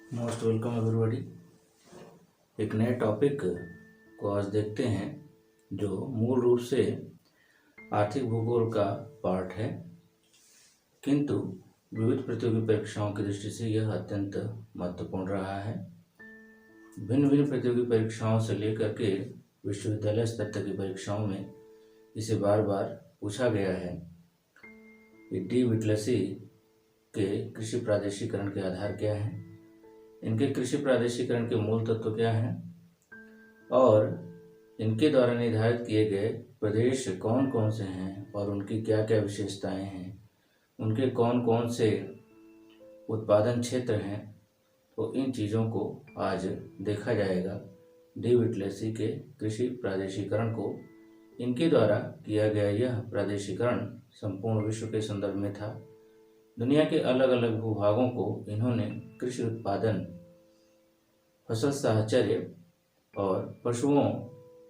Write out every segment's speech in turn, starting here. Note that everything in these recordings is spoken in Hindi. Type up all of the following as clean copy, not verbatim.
Most welcome everybody. एक नए टॉपिक को आज देखते हैं जो मूल रूप से आर्थिक भूगोल का पार्ट है, किंतु विविध प्रतियोगी परीक्षाओं की दृष्टि से यह अत्यंत महत्वपूर्ण रहा है। भिन्न भिन्न प्रतियोगी परीक्षाओं से लेकर के विश्वविद्यालय स्तर तक की परीक्षाओं में इसे बार बार पूछा गया है कि डी विटलेसी के कृषि प्रादेशिकरण के आधार क्या हैं, इनके कृषि प्रादेशिकरण के मूल तत्व क्या हैं और इनके द्वारा निर्धारित किए गए प्रदेश कौन कौन से हैं और उनकी क्या क्या विशेषताएं हैं, उनके कौन कौन से उत्पादन क्षेत्र हैं। तो इन चीज़ों को आज देखा जाएगा। डी विटलेसी के कृषि प्रादेशिकरण को इनके द्वारा किया गया यह प्रादेशिकरण संपूर्ण विश्व के संदर्भ में था। दुनिया के अलग अलग भूभागों को इन्होंने कृषि उत्पादन, फसल साहचर्य और पशुओं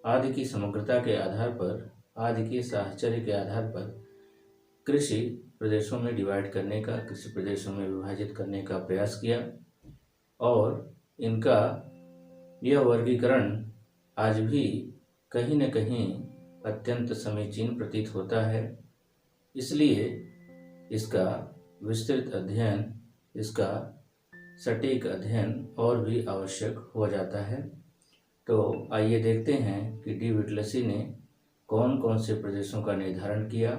आदि की समग्रता के आधार पर, आदि के साहचर्य के आधार पर कृषि प्रदेशों में डिवाइड करने का, कृषि प्रदेशों में विभाजित करने का प्रयास किया और इनका यह वर्गीकरण आज भी कहीं न कहीं अत्यंत समीचीन प्रतीत होता है। इसलिए इसका विस्तृत अध्ययन, इसका सटीक अध्ययन और भी आवश्यक हो जाता है। तो आइए देखते हैं कि डी विटलेसी ने कौन कौन से प्रदेशों का निर्धारण किया,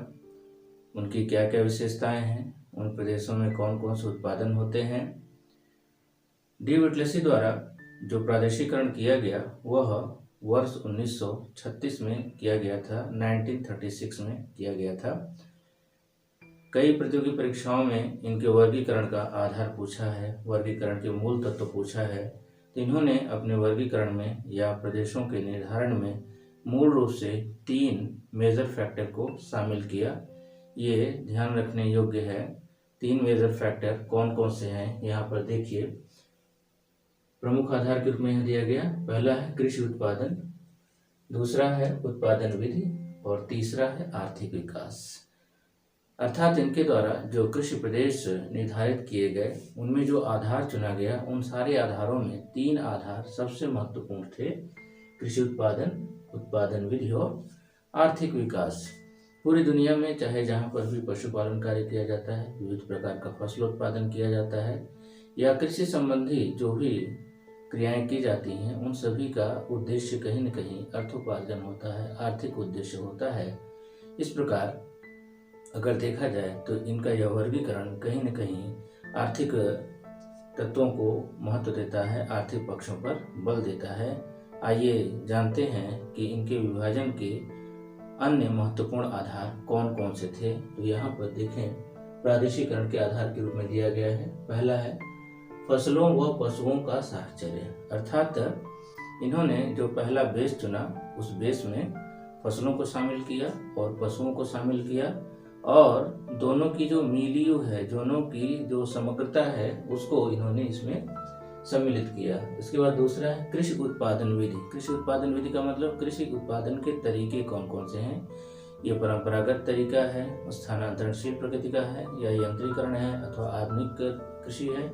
उनकी क्या क्या विशेषताएं हैं, उन प्रदेशों में कौन कौन से उत्पादन होते हैं। डी विटलेसी द्वारा जो प्रादेशिकरण किया गया वह वर्ष 1936 में किया गया था, 1936 में किया गया था। कई प्रतियोगी परीक्षाओं में इनके वर्गीकरण का आधार पूछा है, वर्गीकरण के मूल तत्व पूछा है। तो इन्होंने अपने वर्गीकरण में या प्रदेशों के निर्धारण में मूल रूप से 3 मेजर फैक्टर को शामिल किया। ये ध्यान रखने योग्य है। 3 मेजर फैक्टर कौन कौन से हैं यहाँ पर देखिए। प्रमुख आधार के रूप में यह दिया गया। पहला है कृषि उत्पादन, दूसरा है उत्पादन विधि और तीसरा है आर्थिक विकास। अर्थात इनके द्वारा जो कृषि प्रदेश निर्धारित किए गए उनमें जो आधार चुना गया, उन सारे आधारों में 3 आधार सबसे महत्वपूर्ण थे। कृषि उत्पादन, उत्पादन विधि और आर्थिक विकास। पूरी दुनिया में चाहे जहाँ पर भी पशुपालन कार्य किया जाता है, विविध प्रकार का फसल उत्पादन किया जाता है या कृषि संबंधी जो भी क्रियाएं की जाती हैं, उन सभी का उद्देश्य कहीं न कहीं अर्थोपार्जन होता है, आर्थिक उद्देश्य होता है। इस प्रकार अगर देखा जाए तो इनका यह वर्गीकरण कहीं न कहीं आर्थिक तत्वों को महत्व देता है, आर्थिक पक्षों पर बल देता है। आइए जानते हैं कि इनके विभाजन के अन्य महत्वपूर्ण आधार कौन कौन से थे। तो यहाँ पर देखें, प्रादेशिकरण के आधार के रूप में दिया गया है। पहला है फसलों व पशुओं का साहचर्य। अर्थात इन्होंने जो पहला बेस चुना, उस बेस में फसलों को शामिल किया और पशुओं को शामिल किया और दोनों की जो मिलियू है, दोनों की जो समग्रता है, उसको इन्होंने इसमें सम्मिलित किया। इसके बाद दूसरा है कृषि उत्पादन विधि। कृषि उत्पादन विधि का मतलब कृषि उत्पादन के तरीके कौन कौन से हैं। ये परंपरागत तरीका है, स्थानांतरणशील प्रकृति का है या यंत्रीकरण है अथवा आधुनिक कृषि है,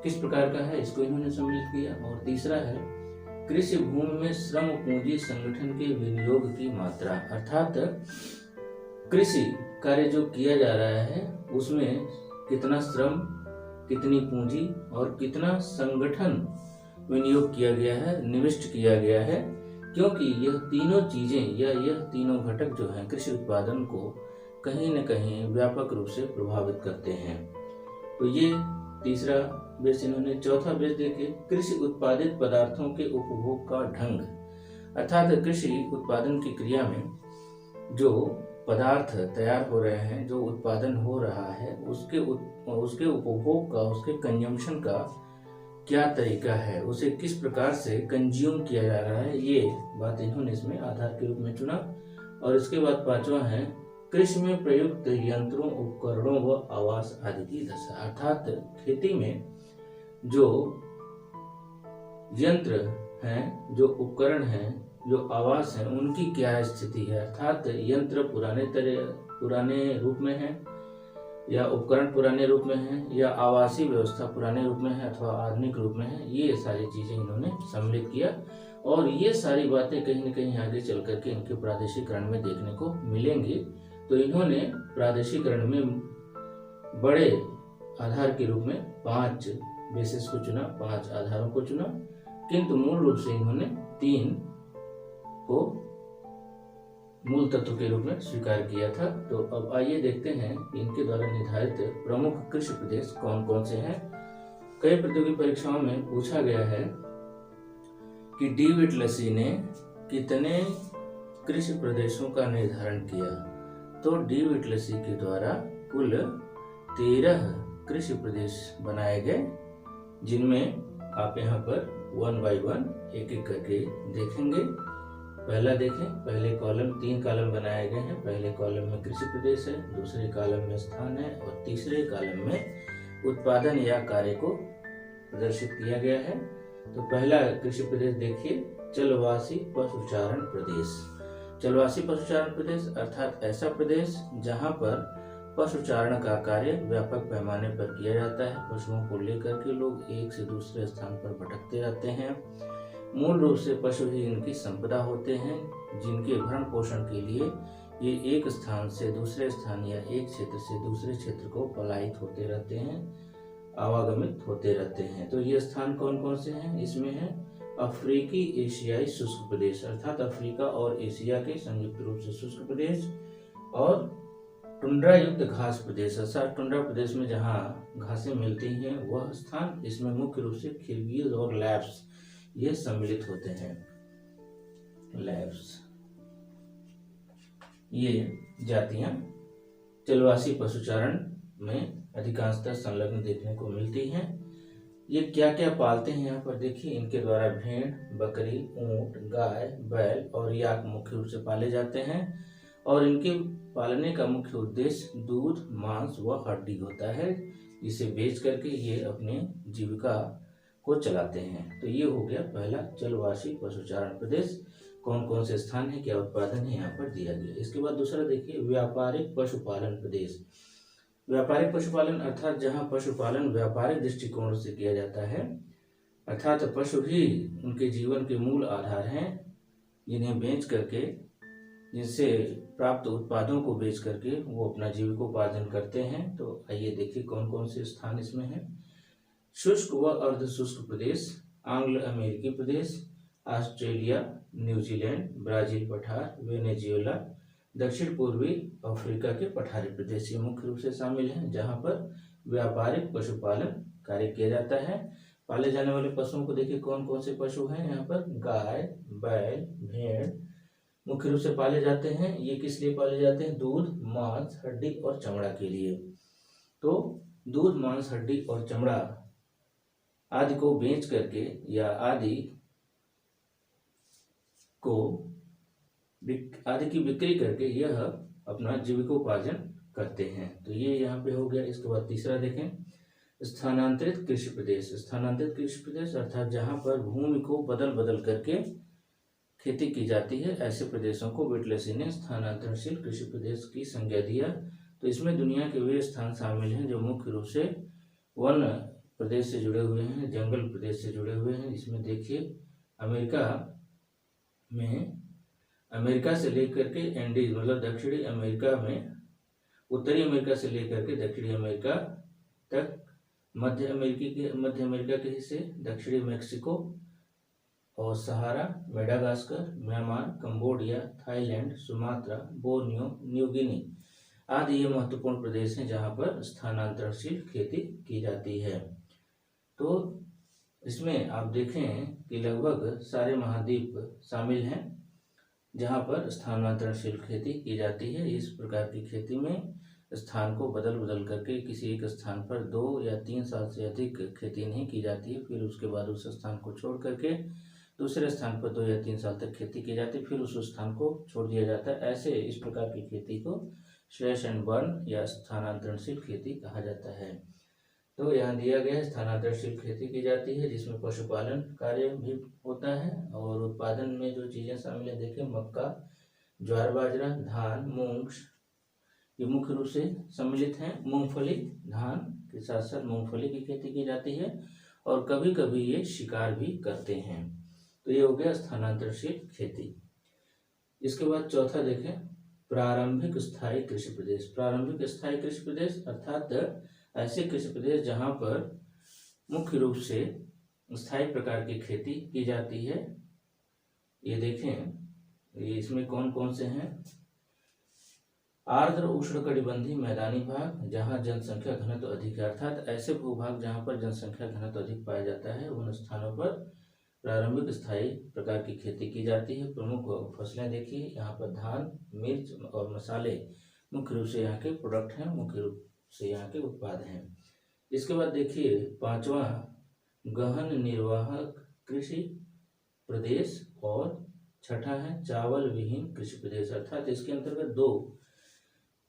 किस प्रकार का है, इसको इन्होंने सम्मिलित किया। और तीसरा है कृषि भूमि में श्रम पूंजी संगठन के विनियोग की मात्रा। अर्थात कृषि कार्य जो किया जा रहा है उसमें कितना श्रम, कितनी पूंजी और कितना संगठन विनियोग किया गया है, निविष्ट किया गया है। क्योंकि यह तीनों चीजें या यह तीनों घटक जो हैं कृषि उत्पादन को कहीं न कहीं व्यापक रूप से प्रभावित करते हैं। तो ये तीसरा बेस इन्होंने। चौथा बेस देखिए, कृषि उत्पादित पदार्थों के उपभोग का ढंग। अर्थात कृषि उत्पादन की क्रिया में जो पदार्थ तैयार हो रहे हैं, जो उत्पादन हो रहा है, उसके उपभोग का, उसके कंजम्पशन का क्या तरीका है, उसे किस प्रकार से कंज्यूम किया जा रहा है, ये बात इन्होंने इसमें आधार के रूप में चुना। और इसके बाद पांचवा है कृषि में प्रयुक्त यंत्रों, उपकरणों व आवास आदि की दशा। अर्थात खेती में जो यंत्र हैं, जो उपकरण हैं, जो आवास हैं, उनकी क्या स्थिति है। अर्थात यंत्र पुराने रूप में है, या उपकरण पुराने रूप में है, या आवासीय व्यवस्था पुराने रूप में है अथवा आधुनिक रूप में है, ये सारी चीजें इन्होंने सम्मिलित किया। और ये सारी बातें कहीं न कहीं आगे चल करके इनके प्रादेशिकरण में देखने को मिलेंगी। तो इन्होंने प्रादेशिकरण में बड़े आधार के रूप में 5 बेसिस को चुना, 5 आधारों को चुना, किंतु मूल रूप से इन्होंने 3 को मूल तत्व के रूप में स्वीकार किया था। तो अब आइए देखते हैं कि इनके द्वारा निर्धारित प्रमुख कृषि प्रदेश कौन कौन से हैं। कई प्रतियोगी परीक्षाओं में पूछा गया है कि डी विटलसी ने कितने कृषि प्रदेशों का निर्धारण किया। तो डी विटलसी के द्वारा कुल 13 कृषि प्रदेश बनाए गए, जिनमें आप यहाँ पर 1 बाय 1 एक एक करके देखेंगे। पहला देखें, पहले कॉलम 3 कॉलम बनाए गए हैं। पहले कॉलम में कृषि प्रदेश है, दूसरे कॉलम में स्थान है और तीसरे कॉलम में उत्पादन या कार्य को प्रदर्शित किया गया है। तो पहला कृषि प्रदेश देखिए, चलवासी पशुचारण प्रदेश। चलवासी पशुचारण प्रदेश अर्थात ऐसा प्रदेश जहां पर पशुचारण का कार्य व्यापक पैमाने पर किया जाता है। पशुओं को लेकर के लोग एक से दूसरे स्थान पर भटकते रहते हैं। मूल रूप से पशु ही इनकी संपदा होते हैं, जिनके भरण पोषण के लिए ये एक स्थान से दूसरे स्थान या एक क्षेत्र से दूसरे क्षेत्र को पलायित होते रहते हैं, आवागमित होते रहते हैं। तो ये स्थान कौन कौन से हैं? इसमें है अफ्रीकी एशियाई शुष्क प्रदेश अर्थात अफ्रीका और एशिया के संयुक्त रूप से शुष्क प्रदेश, और टुंड्रा युक्त घास प्रदेश अर्थात टुंड्रा प्रदेश में जहाँ घासें मिलती हैं वह स्थान। इसमें मुख्य रूप से किर्गिज और लैप्स ये सम्मिलित होते हैं। लैप्स ये जातियां चलवासी पशुचारण में अधिकांशतः संलग्न देखने को मिलती हैं। ये क्या क्या पालते हैं यहाँ पर देखिए, इनके द्वारा भेड़, बकरी, ऊंट, गाय, बैल और याक मुख्य रूप से पाले जाते हैं, और इनके पालने का मुख्य उद्देश्य दूध, मांस व हड्डी होता है, जिसे बेच करके ये अपने जीविका को चलाते हैं। तो ये हो गया पहला चलवासी पशुचारण प्रदेश। कौन कौन से स्थान है, क्या उत्पादन है, यहाँ पर दिया गया। इसके बाद दूसरा देखिए, व्यापारिक पशुपालन प्रदेश। व्यापारिक पशुपालन अर्थात जहाँ पशुपालन व्यापारिक दृष्टिकोण से किया जाता है, अर्थात पशु ही उनके जीवन के मूल आधार हैं, जिन्हें बेच करके, जिनसे प्राप्त उत्पादों को बेच करके वो अपना जीविकोपार्जन करते हैं। तो आइए देखिए कौन कौन से स्थान इसमें हैं। शुष्क व अर्ध शुष्क प्रदेश, आंग्ल अमेरिकी प्रदेश, ऑस्ट्रेलिया, न्यूजीलैंड, ब्राजील पठार, वेनेजुएला, दक्षिण पूर्वी अफ्रीका के पठारी प्रदेश ये मुख्य रूप से शामिल हैं, जहां पर व्यापारिक पशुपालन कार्य किया जाता है। पाले जाने वाले पशुओं को देखिए कौन कौन से पशु हैं यहाँ पर। गाय, बैल, भेड़ मुख्य रूप से पाले जाते हैं। ये किस लिए पाले जाते हैं? दूध, मांस, हड्डी और चमड़ा के लिए। तो दूध, मांस, हड्डी और चमड़ा आदि को बेच करके या आदि की बिक्री करके यह अपना जीविकोपार्जन करते हैं। तो ये यहाँ पे हो गया। इसके बाद तीसरा देखें, स्थानांतरित कृषि प्रदेश। स्थानांतरित कृषि प्रदेश अर्थात जहाँ पर भूमि को बदल बदल करके खेती की जाती है, ऐसे प्रदेशों को विटलेसी ने स्थानांतरणशील कृषि प्रदेश की संज्ञा दिया। तो इसमें दुनिया के वे स्थान शामिल हैं जो मुख्य रूप से वन प्रदेश से जुड़े हुए हैं, जंगल प्रदेश से जुड़े हुए हैं। इसमें देखिए अमेरिका से लेकर के एंडीज मतलब दक्षिणी अमेरिका में, उत्तरी अमेरिका से लेकर के दक्षिणी अमेरिका तक, मध्य अमेरिका के हिस्से, दक्षिणी मेक्सिको और Sahara, Madagascar, Myanmar, Cambodia, Thailand, Sumatra, Borneo, New Guinea आदि ये महत्वपूर्ण प्रदेश हैं जहाँ पर स्थानांतरणशील खेती की जाती है। तो इसमें आप देखें कि लगभग सारे महाद्वीप शामिल हैं जहाँ पर स्थानांतरणशील खेती की जाती है। इस प्रकार की खेती में स्थान को बदल बदल करके किसी एक स्थान पर 2 या 3 साल से अधिक खेती नहीं की जाती है, फिर उसके बाद उस स्थान को छोड़ करके दूसरे स्थान पर 2 या 3 साल तक खेती की जाती है, फिर उस स्थान को छोड़ दिया जाता है। ऐसे इस प्रकार की खेती को स्लैश एंड बर्न या स्थानांतरणशील खेती कहा जाता है। तो यहाँ दिया गया है स्थानांतरणशील खेती की जाती है जिसमें पशुपालन कार्य भी होता है, और उत्पादन में जो चीज़ें शामिल है देखिए, मक्का, ज्वार बाजरा, धान, मूंग, ये मुख्य रूप से सम्मिलित हैं। मूंगफली, धान के साथ साथ मूंगफली की खेती की जाती है और कभी कभी ये शिकार भी करते हैं। तो ये हो गया स्थानांतरशील खेती। इसके बाद चौथा देखें, प्रारंभिक स्थायी कृषि प्रदेश। प्रारंभिक स्थायी कृषि प्रदेश अर्थात ऐसे कृषि प्रदेश जहां पर मुख्य रूप से स्थायी प्रकार की खेती की जाती है। ये देखें, ये इसमें कौन कौन से हैं। आर्द्र उष्णकटिबंधीय मैदानी भाग जहां जनसंख्या घनत्व अधिक है, अर्थात ऐसे भूभाग जहां पर जनसंख्या घनत्व अधिक पाया जाता है, उन स्थानों पर प्रारंभिक स्थायी प्रकार की खेती की जाती है। प्रमुख फसलें देखिए, यहाँ पर धान, मिर्च और मसाले मुख्य रूप से यहाँ के प्रोडक्ट हैं, मुख्य रूप से यहाँ के उत्पाद हैं। इसके बाद देखिए पांचवा, गहन निर्वाहक कृषि प्रदेश और छठा है चावल विहीन कृषि प्रदेश, अर्थात इसके अंतर्गत दो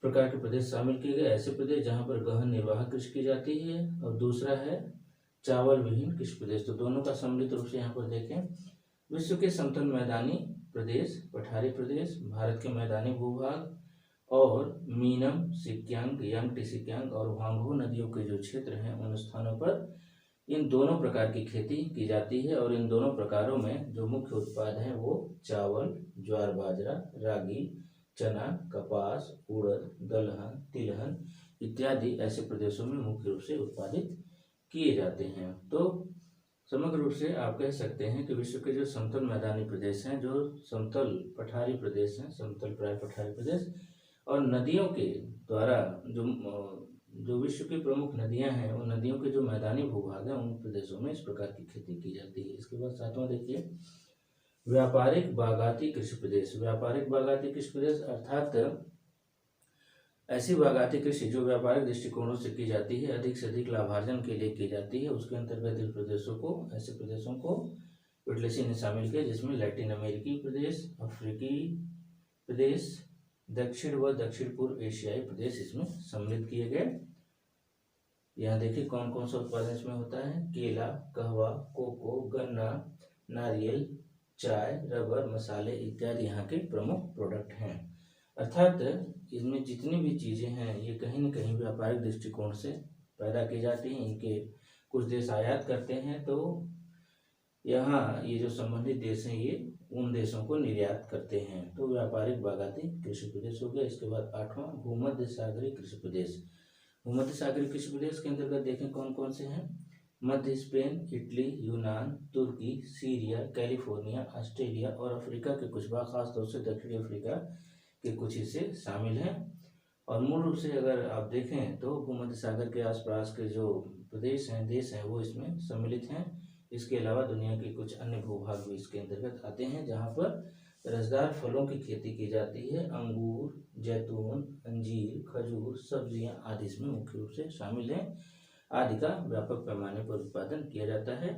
प्रकार के प्रदेश शामिल किए गए। ऐसे प्रदेश जहाँ पर गहन निर्वाहक कृषि की जाती है और दूसरा है चावल विहीन कृषि प्रदेश। तो दोनों का सम्मिलित रूप से यहाँ पर देखें, विश्व के समतल मैदानी प्रदेश, पठारी प्रदेश, भारत के मैदानी भूभाग और मीनम, सिक्यांग, यंगटी सिक्यांग और वांगहो नदियों के जो क्षेत्र हैं, उन स्थानों पर इन दोनों प्रकार की खेती की जाती है। और इन दोनों प्रकारों में जो मुख्य उत्पाद हैं वो चावल, ज्वार बाजरा, रागी, चना, कपास, उड़द, दलहन, तिलहन इत्यादि ऐसे प्रदेशों में मुख्य रूप से उत्पादित किए जाते हैं। तो समग्र रूप से आप कह सकते हैं कि विश्व के जो समतल मैदानी प्रदेश हैं, जो समतल पठारी प्रदेश हैं, समतल प्राय पठारी प्रदेश और नदियों के द्वारा जो विश्व की प्रमुख नदियां हैं, उन नदियों के जो मैदानी भूभाग हैं, उन प्रदेशों में इस प्रकार की खेती की जाती है। इसके बाद सातवां देखिए, व्यापारिक बागाती कृषि प्रदेश। व्यापारिक बागाती कृषि प्रदेश अर्थात ऐसी बागाती कृषि जो व्यापारिक दृष्टिकोणों से की जाती है, अधिक से अधिक लाभार्जन के लिए की जाती है। उसके अंतर्गत इन प्रदेशों को, ऐसे प्रदेशों को विटलेसी ने शामिल किया, जिसमें लैटिन अमेरिकी प्रदेश, अफ्रीकी प्रदेश, दक्षिण व दक्षिण पूर्व एशियाई प्रदेश इसमें सम्मिलित किए गए। यहाँ देखिए कौन कौन सा उत्पादन इसमें होता है। केला, कहवा, कोको, गन्ना, नारियल, चाय, रबर, मसाले इत्यादि यहाँ के प्रमुख प्रोडक्ट हैं। अर्थात इसमें जितनी भी चीज़ें हैं ये कहीं न कहीं व्यापारिक दृष्टिकोण से पैदा की जाती हैं। इनके कुछ देश आयात करते हैं, तो यहाँ ये जो संबंधित देश हैं ये उन देशों को निर्यात करते हैं। तो व्यापारिक बागाती कृषि प्रदेश हो गया। इसके बाद आठवां, भूमध्य सागरीय कृषि प्रदेश। भूमध्य सागरीय कृषि प्रदेश के अंतर्गत देखें कौन कौन से हैं। मध्य स्पेन, इटली, यूनान, तुर्की, सीरिया, कैलिफोर्निया, ऑस्ट्रेलिया और अफ्रीका के कुछ भाग, खासतौर से दक्षिणी अफ्रीका के कुछ हिस्से शामिल हैं। और मूल रूप से अगर आप देखें तो भूमध्य सागर के आसपास के जो प्रदेश हैं, देश हैं, वो इसमें सम्मिलित हैं। इसके अलावा दुनिया के कुछ अन्य भूभाग भी इसके अंतर्गत आते हैं, जहाँ पर रसदार फलों की खेती की जाती है। अंगूर, जैतून, अंजीर, खजूर, सब्जियां आदि इसमें मुख्य रूप से शामिल हैं। आदि का व्यापक पैमाने पर उत्पादन किया जाता है।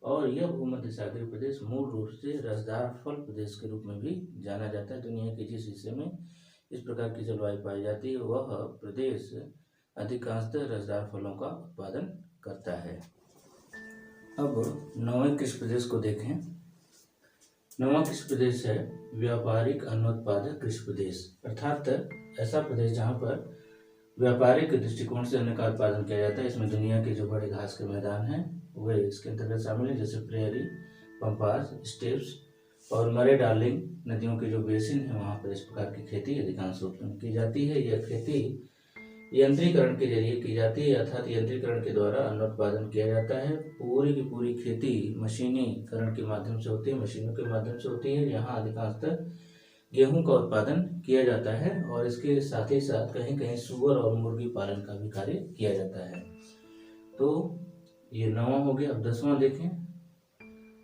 और यह भूमध्य सागरीय प्रदेश मूल रूप से रसदार फल प्रदेश के रूप में भी जाना जाता है। दुनिया के जिस हिस्से में इस प्रकार की जलवायु पाई जाती है, वह प्रदेश अधिकांशतः रसदार फलों का उत्पादन करता है। अब नौवें कृषि प्रदेश को देखें। नौवां कृषि प्रदेश है व्यापारिक अन्नोत्पादक कृषि प्रदेश, अर्थात ऐसा प्रदेश जहाँ पर व्यापारिक दृष्टिकोण से अन्न का उत्पादन किया जाता है। इसमें दुनिया के जो बड़े घास के मैदान हैं वे इसके अंतर्गत शामिल हैं, जैसे प्रेयरी, पंपास, स्टेप्स और मरे डार्लिंग नदियों के जो बेसिन है, वहाँ पर इस प्रकार की खेती अधिकांश रूप में की जाती है। यह खेती यंत्रीकरण के जरिए की जाती है, अर्थात यंत्रीकरण के द्वारा अन्नोत्पादन किया जाता है। पूरी की पूरी खेती मशीनीकरण के माध्यम से होती है, मशीनों के माध्यम से होती है। यहाँ अधिकांशतः गेहूं का उत्पादन किया जाता है और इसके साथ ही साथ कहीं कहीं सूअर और मुर्गी पालन का भी कार्य किया जाता है। तो ये नौवां हो गया। अब 10वां देखें।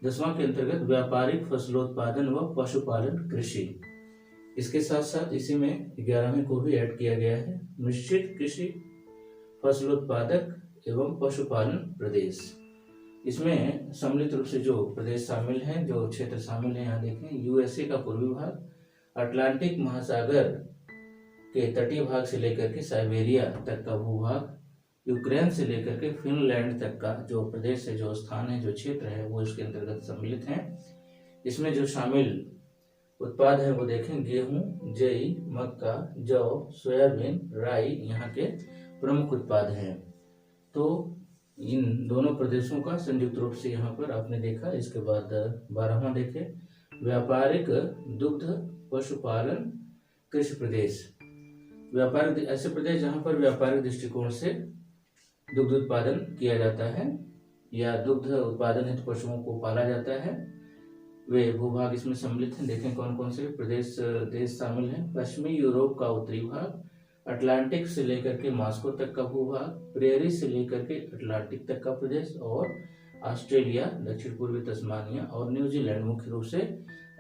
10वां के अंतर्गत व्यापारिक फसलोत्पादन व पशुपालन कृषि। इसके साथ साथ इसी में 11वें को भी ऐड किया गया है, मिश्रित कृषि फसलोत्पादक एवं पशुपालन प्रदेश। इसमें सम्मिलित रूप से जो प्रदेश शामिल हैं, जो क्षेत्र शामिल हैं, यहाँ देखें। यूएसए का पूर्वी भाग, अटलांटिक महासागर के तटीय भाग से लेकर के साइबेरिया तक का भूभाग, यूक्रेन से लेकर के फिनलैंड तक का जो प्रदेश है, जो स्थान है, जो क्षेत्र है, वो इसके अंतर्गत सम्मिलित हैं। इसमें जो शामिल उत्पाद हैं वो देखें, गेहूं, जई, मक्का, जौ, सोयाबीन, राई यहाँ के प्रमुख उत्पाद हैं। तो इन दोनों प्रदेशों का संयुक्त रूप से यहाँ पर आपने देखा। इसके बाद 12वां देखें, व्यापारिक दुग्ध पशुपालन कृषि प्रदेश। व्यापारिक ऐसे प्रदेश जहाँ पर व्यापारिक दृष्टिकोण से दुग्ध उत्पादन किया जाता है या दुग्ध उत्पादन हेतु पशुओं को पाला जाता है, वे भूभाग इसमें सम्मिलित हैं। देखें कौन कौन से प्रदेश देश शामिल हैं। पश्चिमी यूरोप का उत्तरी भाग, अटलांटिक से लेकर के मॉस्को तक का भूभाग, प्रेरी से लेकर के अटलांटिक तक का प्रदेश, और ऑस्ट्रेलिया, दक्षिण पूर्वी तस्मानिया और न्यूजीलैंड मुख्य रूप से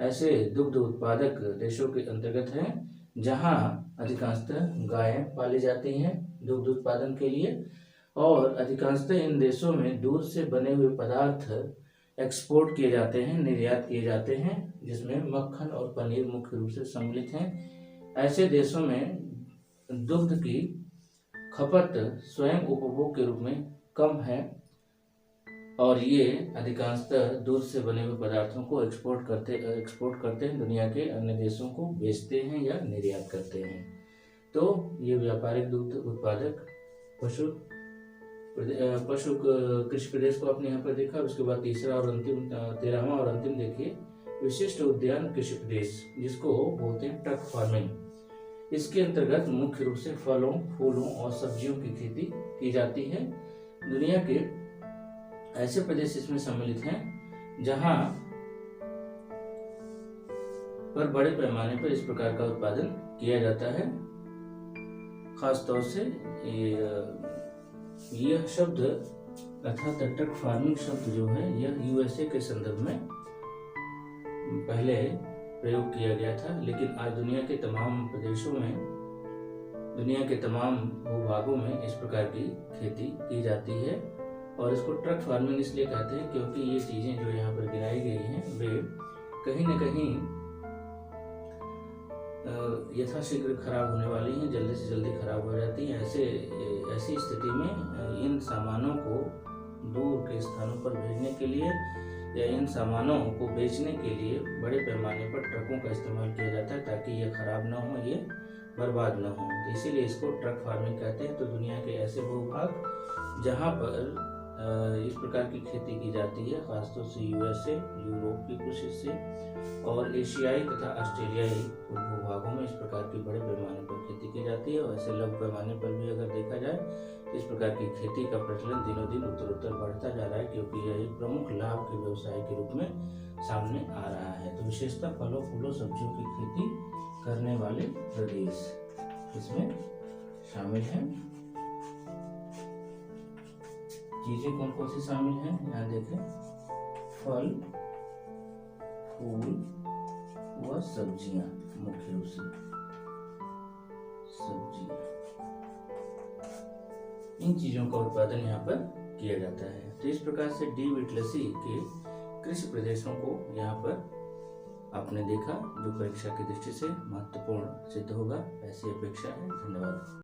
ऐसे दुग्ध उत्पादक देशों के अंतर्गत हैं जहां अधिकांशतः गायें पाली जाती हैं दुग्ध उत्पादन के लिए, और अधिकांशतः इन देशों में दूध से बने हुए पदार्थ एक्सपोर्ट किए जाते हैं, निर्यात किए जाते हैं, जिसमें मक्खन और पनीर मुख्य रूप से सम्मिलित हैं। ऐसे देशों में दुग्ध की खपत स्वयं उपभोग के रूप में कम है और ये अधिकांशतः दूध से बने हुए पदार्थों को एक्सपोर्ट करते हैं, दुनिया के अन्य देशों को बेचते हैं या निर्यात करते हैं। तो ये व्यापारिक दुग्ध उत्पादक पशु कृषि प्रदेश को आपने यहाँ पर देखा। उसके बाद 13वां और अंतिम देखिए, विशिष्ट उद्यान कृषि प्रदेश, जिसको बोलते हैं ट्रक फार्मिंग। इसके अंतर्गत मुख्य रूप से फलों, फूलों और सब्जियों की खेती की जाती है। दुनिया के ऐसे प्रदेश इसमें सम्मिलित हैं जहां पर बड़े पैमाने पर इस प्रकार का उत्पादन किया जाता है। खासतौर से यह शब्द अर्थात ट्रक फार्मिंग शब्द जो है यह यूएसए के संदर्भ में पहले प्रयोग किया गया था, लेकिन आज दुनिया के तमाम प्रदेशों में, दुनिया के तमाम भूभागों में इस प्रकार की खेती की जाती है। और इसको ट्रक फार्मिंग इसलिए कहते हैं क्योंकि ये चीज़ें जो यहाँ पर गिनाई गई हैं वे कहीं न कहीं यथाशीघ्र खराब होने वाली हैं, जल्दी से जल्दी खराब हो जाती हैं। ऐसी स्थिति में इन सामानों को दूर के स्थानों पर भेजने के लिए या इन सामानों को बेचने के लिए बड़े पैमाने पर ट्रकों का इस्तेमाल किया जाता है ताकि ये खराब ना हो, ये बर्बाद ना हो। तो इसीलिए इसको ट्रक फार्मिंग कहते हैं। तो दुनिया के ऐसे भूभाग जहाँ पर इस प्रकार की खेती की जाती है, खासतौर से यूएसए, यूरोप के कुछ हिस्से और एशियाई तथा ऑस्ट्रेलियाई भूभागों में इस प्रकार की बड़े पैमाने पर खेती की जाती है। और ऐसे लघु पैमाने पर भी अगर देखा जाए तो इस प्रकार की खेती का प्रचलन दिनों दिन उत्तरोत्तर बढ़ता जा रहा है, क्योंकि यह एक प्रमुख लाभ के व्यवसाय के रूप में सामने आ रहा है। तो विशेषतः फलों, फूलों, सब्जियों की खेती करने वाले प्रदेश इसमें शामिल हैं। चीजें कौन कौन सी शामिल हैं यहाँ देखें, फल, फूल व सब्जियां, मुख्य रूप से सब्जियां, इन चीजों का उत्पादन यहाँ पर किया जाता है। तो इस प्रकार से डी विटलेसी के कृषि प्रदेशों को यहाँ पर आपने देखा, जो परीक्षा की दृष्टि से महत्वपूर्ण सिद्ध होगा, ऐसी अपेक्षा है। धन्यवाद।